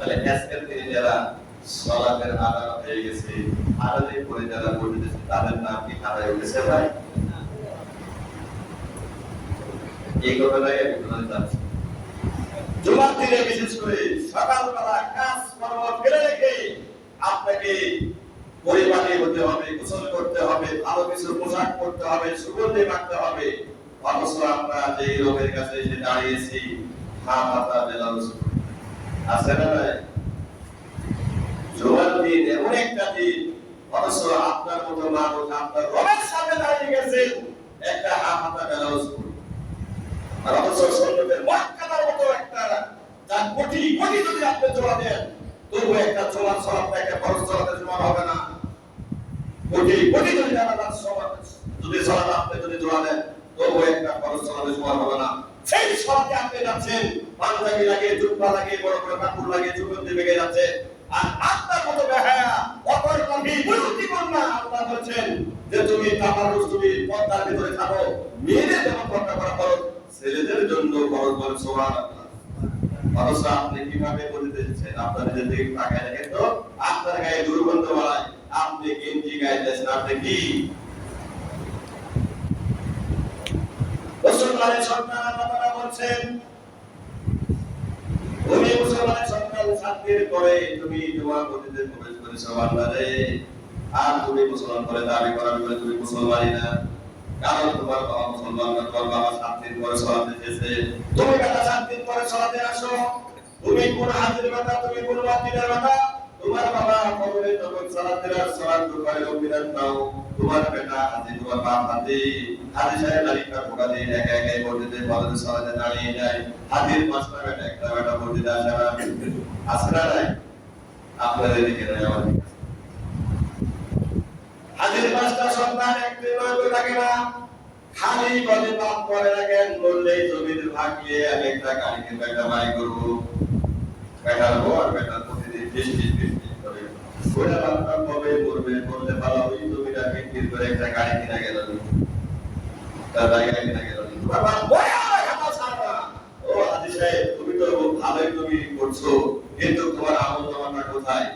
তাহলে আজকের দিনে যারা সালাতের আদান হয়ে গেছে, আদানের পরে যারা পড়তেছে তাদের নাম কি খাতায় উঠেছে ভাই? এই কথাটাই আমি বলতে চাচ্ছি। জুমার দিনে বিশেষ করে সকালবেলা কাজ কর্ম ফেলে রেখে আপনাকে পরিপাটি হতে হবে, গোসল করতে হবে, ভালো কিছু পোশাক পরতে হবে, সুগন্ধি মাখতে হবে। অথচ আমরা যে লোকের কাছে এসে দাঁড়িয়েছি হাতা ব্লাউজ আছে না ভাই? জুমার দিন এমন একটা দিন, অথচ আপনার মতো মানুষ আপনার রবের সামনে দাঁড়িয়ে গেছে একটা হাতা ব্লাউজ পরে। আর অথচ সন্ন্যতের মক্কার মতো একটা যা কোটি কোটি যদি আপনি জোড়া দেন, তবু একটা জোড়ার সলাপটা একটা খরচ চলাতে সমান হবে না। কোটি কোটি যদি জানালার সমান যদি সলাপ আপনি যদি জোড়া দেন, তবু একটা খরচ চলাতে সমান হবে না। সেই সলাপে আপনি যাচ্ছেন, পাঞ্জাবি লাগে, জুব্বা লাগে, বড় বড় কাপড় লাগে, সুগন্ধি বেগে যাচ্ছে। আর আপনার মতো বেহায়া অপর কবি বিরতি কন্যা আল্লাহ বলছেন যে তুমি তামারুস, তুমি পর্দার ভিতরে থাকো। মেয়েদের যেমন পর্দা করা খরচ, ছেলেদের জন্য খরচ বলে সুবহানাল্লাহ। অথচ আপনি কিভাবে বলতে দিচ্ছেন? আপনার নিজের দিকে তাকায় দেখেন তো, আপনার গায়ে দুর্গন্ধ বাড়ায়, আপনি গেঞ্জি গায়ে দিয়েছেন, আপনি কি মুসলমানের সন্তান? আল্লাহ বলছেন তুমি মুসলমানের সন্তান শান্তির করে তুমি জুমার মসজিদে প্রবেশ করেছো বান্দারে, আর তুমি মুসলমান করে দাবি করার পরে তুমি মুসলমানই না। কারণ তোমার বাবা মুসলমান না, তোমার বাবা শান্তির করে সালাতে এসেছে, তুমি বেটা শান্তির করে সালাতে আসো। তুমি কোন হাজির বেটা, তুমি কোন বাতিলের বেটা? তোমার বাবা কবরে যখন সালাতের আর সালাত করে অভিরান দাও, তোমার বেটা হাজি, তোমার বাপ হাজি, হাজি সাহেব লালিকা ঢোকা দিয়ে একা একাই মসজিদে ফজরের সালাতে দাঁড়িয়ে যায়। হাজির পাঁচটা বেটা, একটা বেটা মসজিদে আসে না, আসে না নাই? আপনাদের দিকে নাই, আমার দিকে হাজির পাঁচটা সন্তান একটি নয় থাকে না, খালি বলে বাপ করে রাখেন, বললেই জমির ভাগ নিয়ে আমি একটা গাড়িকে বেটা বাড়ি করবো, বেটার বর বেটার প্রতিদিন বৃষ্টি করে ওরা বাপটা কবে করবে, করলে ভালো ওই জমিটা বিক্রি করে একটা গাড়ি কিনা গেল, তার জায়গায় কিনা গেল। বাবা বয়া খাতা ছাড়া, ও হাজি সাহেব তুমি তো ভালোই তুমি করছো, কিন্তু তোমার আমল নামাটা কোথায়?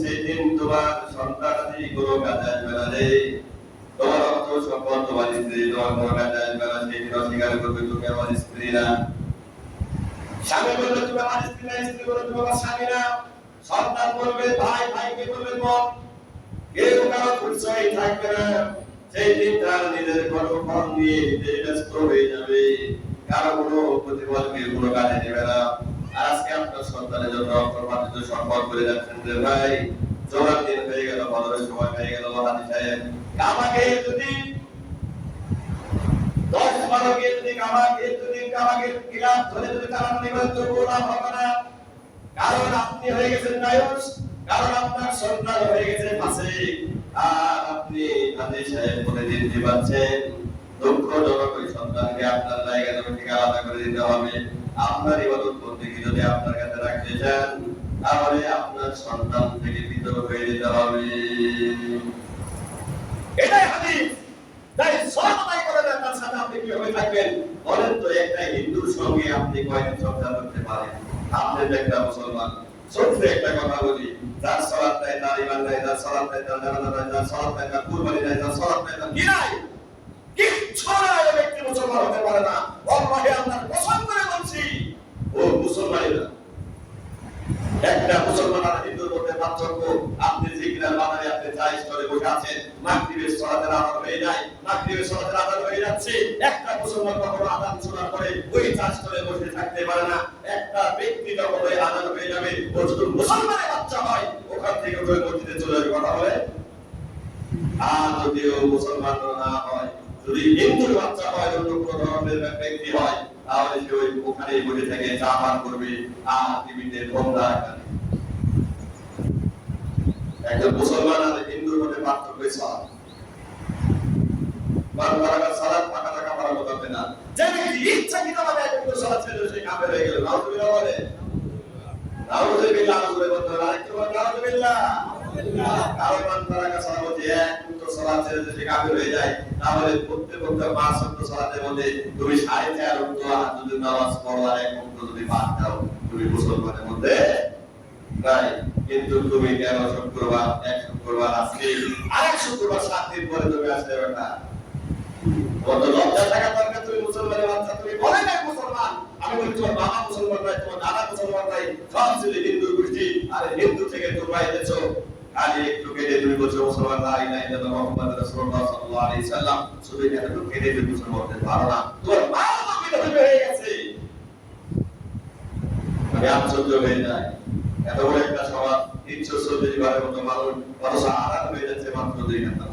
সেদিন তোমার সন্তানাদি কোনো কাজে আসবে না রে, তোমার অর্থ সম্পদ তোমার স্ত্রী তোমার কোনো কাজে আসবে না, সেদিন অস্বীকার করবে তুমি আমার স্ত্রী না। স্বামী বলবে তুমি আমার স্ত্রী না, স্ত্রী বলবে তুমি আমার স্বামী না, সন্তান বলবে ভাই, ভাইকে বলবে বোন, কেউ কারো পরিচয় থাকবে না। সেই দিন তার নিজের কর্মফল নিয়ে নিজে ব্যস্ত হয়ে যাবে, কারো কোনো প্রতিফলকে কোনো কাজে দেবে না। আজকে আপনার সন্তানের জন্য অর্থপাতিত সম্পদ করে যাচ্ছেন যে ভাই জোয়ার দিন হয়ে গেল, বদরের সময় হয়ে গেল, হাজি সাহেব আমাকে যদি 10-12 কে যদি আমাকে কিলাস ধরে যদি টানাটানি করে তো গোলাম হবে না। কারণ আপনি হয়ে গেছেন নায়ক, কারণ আপনার সন্তান হয়ে গেছে ফাসিক, আর আপনি হাজি সাহেব বলে দিতে পারছেন। দুঃখজনক ওই সন্তানকে আপনার জায়গা থেকে আলাদা করে দিতে হবে। আপনার ইবাদত বন্দেগী যদি আপনার কাছে রাখতে চান, তাহলে আপনার সন্তান থেকে পৃথক হয়ে যেতে হবে। এটাই হাদিস। তাই সালাত আদায় করে দেন, তার সাথে আপনি কিভাবে থাকবেন বলেন তো? একটা হিন্দুর সঙ্গে আপনি কয়দিন সংসার করতে পারেন? আপনি একটা মুসলমান। ছোট্ট একটা কথা বলি, যার সালাত নাই, তার ঈমান নাই, যার সালাত নাই, তার জানাজা নাই, যার সালাত নাই, তার কুরবানি নাই, যার সালাত নাই, তার কি নাই, কিচ্ছু নাই, ওই ব্যক্তি মুসলমান হতে পারে না। আল্লাহে আল্লাহর কসম করে বলছি, ও মুসলমানই না। একটা মুসলমান আর হিন্দুর মধ্যে পার্থক্য, আপনি জিকিরের বাজারে আপনি চা স্টলে বসে আছেন, মাগরিবের সালাতের আযান হয়ে যায়, মাগরিবের সালাতের আযান হয়ে যাচ্ছে, একটা মুসলমান কখনো আযান শোনার পরে ওই চা স্টলে বসে থাকতে পারে না। একটা ব্যক্তি যখন ওই আযান হয়ে যাবে, ও যদি মুসলমানের বাচ্চা হয়, ওখান থেকে ওই মসজিদে চলে যাবে, কথা বলে। আর যদিও মুসলমান না হয়, যদি হিন্দুর বাচ্চা হয়, অন্য কোনো ধর্মের ব্যক্তি হয়, তাহলে সে ওই ওখানে বসে থেকে চা পান করবে আর টিভিতে ফোন দেখবে। একজন মুসলমান আর হিন্দুর মধ্যে পার্থক্য সালাত। বারবার সালাত ফাঁকা টাকা পড়ানো যাবে না। ইচ্ছাকৃতভাবে একটু সালাত ছেড়ে সে কাফের হয়ে গেল। নাউযুবিল্লাহ বলে, নাউযুবিল্লাহ বলে বলতে হবে, আরেকটু বলে নাউযুবিল্লাহ। কারণ মান তারাকা সালাতে এক মুহূর্ত সালাত ছেড়ে সে কাফের হয়ে যায়, তাহলে প্রত্যেক 5 ওয়াক্ত সালাতের মধ্যে তুমি 4.5 ওয়াক্ত তাহাজ্জুদের নামাজ পড়ো আর এক মুহূর্ত যদি বাদ দাও, তুমি মুসলমানের মধ্যে নাই। কিন্তু তুমি কেন শুক্রবার এক শুক্রবার আজকে আরেক শুক্রবার 7 দিন পরে তুমি আসলে না, কত লজ্জা থাকা দরকার। তুমি মুসলমানের বাচ্চা, তুমি বলে না মুসলমান, আমি বলি তোমার বাবা মুসলমান নয়, তোমার দাদা মুসলমান নয়, সব ছিল হিন্দু গোষ্ঠী, আর হিন্দু থেকে তোমরা এসেছো, আরে একটু কেটে তুমি বলছো মুসলমান লা ইলাহা ইল্লাল্লাহ মুহাম্মাদুর রাসূলুল্লাহ সাল্লাল্লাহু আলাইহি সাল্লাম, শুধু একটু কেটে তুমি মুসলমান হতে পারো না, তোমার মা তো বিধবা হয়ে গেছে। আমি আশ্চর্য হয়ে যায়, এত বড় একটা সমাজ 340 বারের মতো মানুষ অথচ আলাদা হয়ে যাচ্ছে মাত্র 2 ঘন্টা।